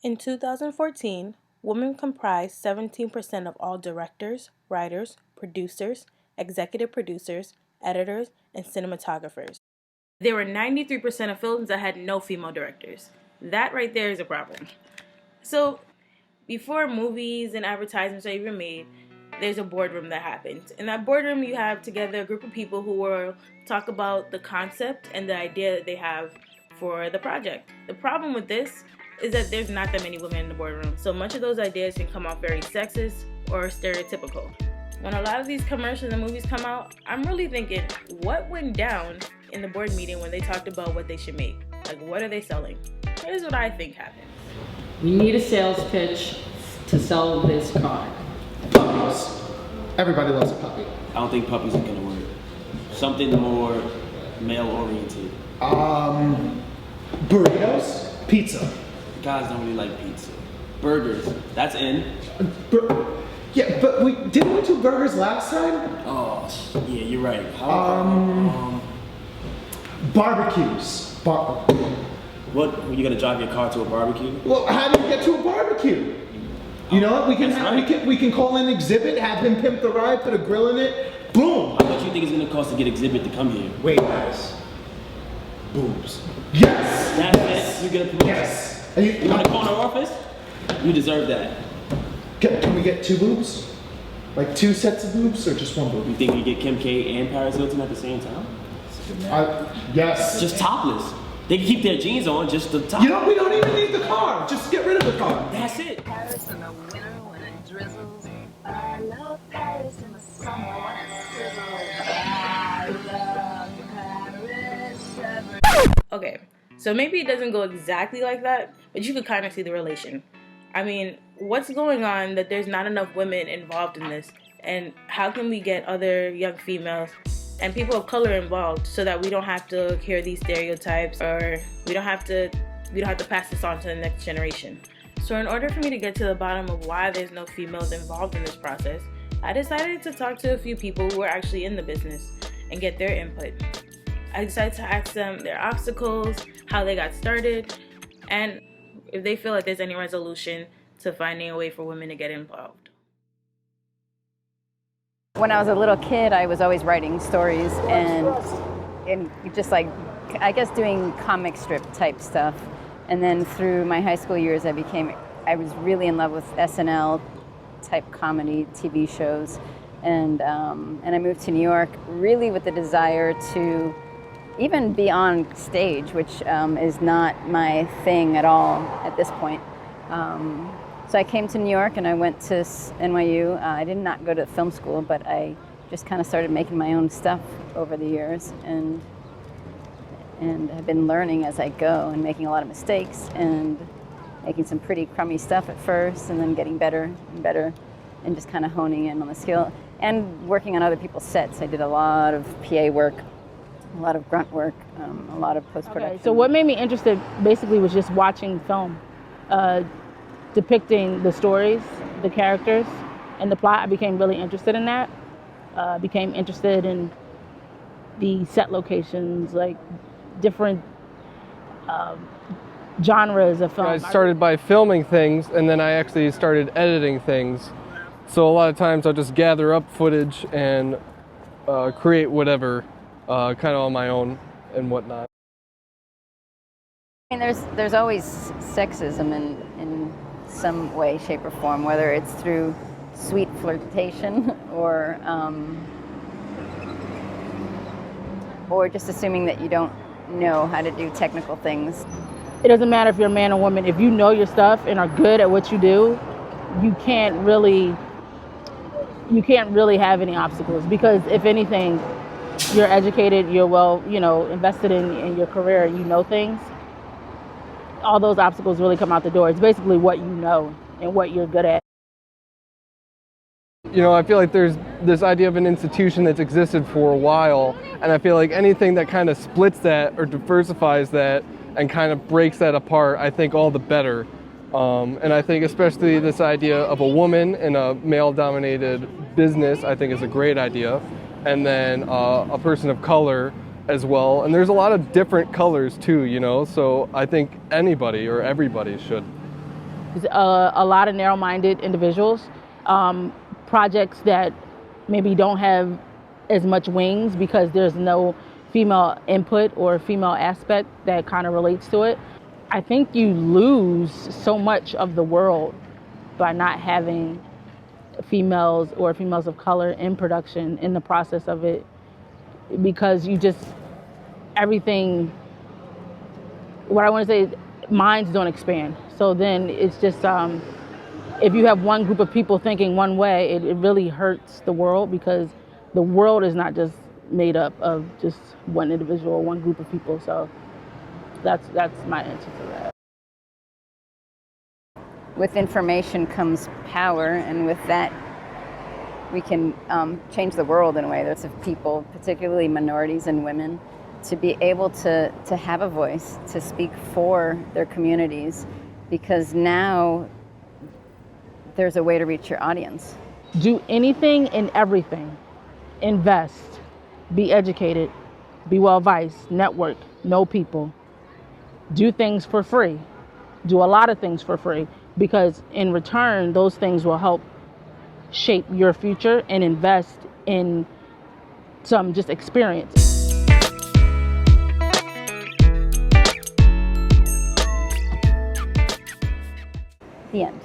In 2014, women comprised 17% of all directors, writers, producers, executive producers, editors, and cinematographers. There were 93% of films that had no female directors. That right there is a problem. So, before movies and advertisements are even made, there's a boardroom that happens. In that boardroom, you have together a group of people who will talk about the concept and the idea that they have for the project. The problem with this is that there's not that many women in the boardroom, so much of those ideas can come off very sexist or stereotypical. When a lot of these commercials and movies come out, I'm really thinking, what went down in the board meeting when they talked about what they should make? Like, what are they selling? Here's what I think happened. We need a sales pitch to sell this car. Puppies. Everybody loves a puppy. I don't think puppies are gonna work. Something more male-oriented. Burritos? Pizza. Guys don't really like pizza. Burgers, that's in. Yeah, but didn't we do burgers last time? Oh, yeah, you're right. Barbecues. What? Are you gonna drive your car to a barbecue? Well, how do you get to a barbecue? You know what? We can call an exhibit, have him pimp the ride, put a grill in it. Boom. How much do you think it's gonna cost to get exhibit to come here? Wait, guys. Boobs. Yes. That's it. You're gonna promote. Yes. You wanna call in our office? You deserve that. Can we get two boobs? Like two sets of boobs or just one boob? You think we get Kim K and Paris Hilton at the same time? Yes. Just topless. They can keep their jeans on, just the top. You know, we don't even need the car. Just get rid of the car. That's it. Paris in the winter when it drizzles. I love Paris in the summer when it sizzles. I love Paris every... Okay, so maybe it doesn't go exactly like that, but you could kind of see the relation. I mean, what's going on that there's not enough women involved in this? And how can we get other young females and people of color involved so that we don't have to hear these stereotypes, or we don't have to pass this on to the next generation? So in order for me to get to the bottom of why there's no females involved in this process, I decided to talk to a few people who are actually in the business and get their input. I decided to ask them their obstacles, how they got started, and if they feel like there's any resolution to finding a way for women to get involved. When I was a little kid, I was always writing stories and just like, I guess, doing comic strip type stuff. And then through my high school years, I was really in love with SNL type comedy TV shows. And I moved to New York really with the desire to even be on stage, which is not my thing at all at this point. So I came to New York and I went to NYU. I did not go to film school, but I just kind of started making my own stuff over the years, and have been learning as I go and making a lot of mistakes and making some pretty crummy stuff at first, and then getting better and better, and just kind of honing in on the skill and working on other people's sets. I did a lot of PA work, a lot of grunt work, a lot of post-production. Okay, so what made me interested basically was just watching film, depicting the stories, the characters, and the plot. I became really interested in that. Became interested in the set locations, like different genres of film. I started by filming things, and then I actually started editing things. So a lot of times I'll just gather up footage and create whatever, kind of on my own and whatnot. I mean, there's always sexism in some way, shape, or form, whether it's through sweet flirtation or just assuming that you don't know how to do technical things. It doesn't matter if you're a man or woman. If you know your stuff and are good at what you do, you can't really have any obstacles, because if anything, you're educated, you're well, invested in your career, you know things. All those obstacles really come out the door. It's basically what you know and what you're good at. I feel like there's this idea of an institution that's existed for a while, and I feel like anything that kind of splits that or diversifies that and kind of breaks that apart, I think all the better. And I think especially this idea of a woman in a male-dominated business, I think is a great idea. And then a person of color as well. And there's a lot of different colors too, so I think anybody or everybody should A lot of narrow-minded individuals, projects that maybe don't have as much wings because there's no female input or female aspect that kind of relates to it. I think you lose so much of the world by not having females or females of color in production in the process of it, because everything, what I want to say is minds don't expand. So then it's just, if you have one group of people thinking one way, it really hurts the world, because the world is not just made up of just one individual, one group of people. So that's my answer to that. With information comes power, and with that, we can change the world in a way. That's of people, particularly minorities and women, to be able to have a voice, to speak for their communities, because now there's a way to reach your audience. Do anything and everything. Invest, be educated, be well-versed, network, know people, do things for free, do a lot of things for free, because in return, those things will help shape your future, and invest in some just experience. The end.